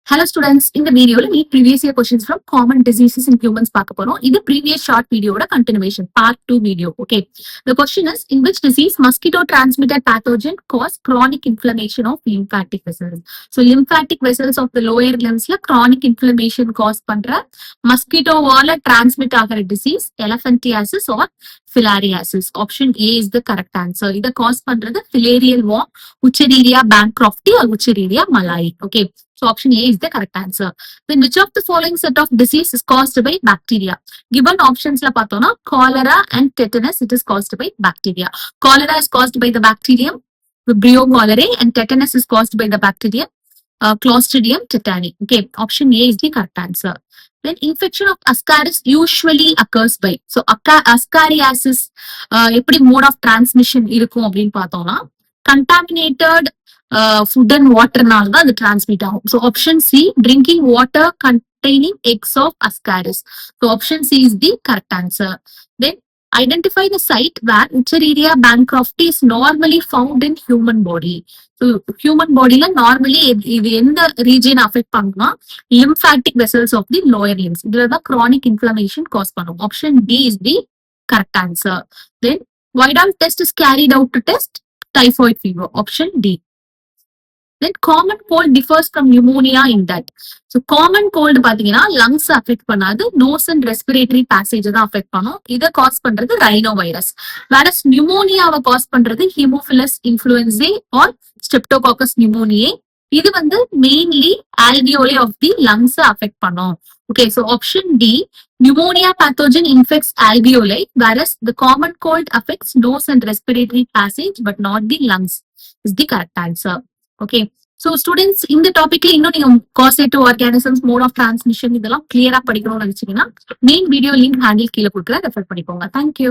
Hello students, in the video, we previous year questions from common diseases in humans பார்க்க போறோம். இது previous short video ஓட continuation, part 2 video. Okay. The question is, in which disease mosquito transmitted pathogen cause chronic inflammation of lymphatic vessels? So lymphatic vessels of the lower limbs la chronic inflammation cause பண்ற mosquito வால transmit ஆகிற disease elephantiasis or filariasis. Option A is the correct answer. இத cause பண்றது filarial worm, Wuchereria bancrofti or Wuchereria malayi. Okay. So option A is the correct answer. Then which of the following set of disease is caused by bacteria? Given options la pathona cholera and tetanus, it is caused by bacteria. Cholera is caused by the bacterium Vibrio cholerae and tetanus is caused by the bacterium Clostridium tetani. Okay, option A is the correct answer. Then infection of Ascaris usually occurs by. So Ascariasis எப்படி mode of transmission இருக்கும் அப்படின்னு பார்த்தோம்னா contaminated food and water நால தான் அது transmit ஆகும். So option C, drinking water containing eggs of Ascaris. So option C is the correct answer. Then identify the site where Wuchereria bancrofti is normally found in human body. So human body la normally இது எந்த region affect பண்ணுனா lymphatic vessels of the lower limbs. இதுல தான் chronic inflammation cause பண்ணும். Option D is the correct answer. Then Widal test is carried out to test typhoid fever. Option D. Then common cold differs from pneumonia in that. So common cold பாத்தீங்கன்னா lungs affect பண்ணாது, nose and respiratory passage தான் affect பண்ணும். இதை cause பண்றது rhinovirus. Whereas pneumonia-வை cause பண்றது Haemophilus influenzae or Streptococcus pneumoniae. இது வந்து mainly alveoli of the lungs affect பண்ணும். Okay, so option D, pneumonia pathogen infects alveoli, whereas the common cold affects nose and respiratory passage but not the lungs. Is the correct answer. Okay, so students இந்த டாபிக்ல இன்னும் நீங்க causative organisms, mode of transmission இதெல்லாம் கிளியரா படிக்கணும்னு நினைச்சீங்கன்னா main video link handle கீழே கொடுக்குற ரெஃபர் பண்ணிக்கோங்க. தேங்க்யூ.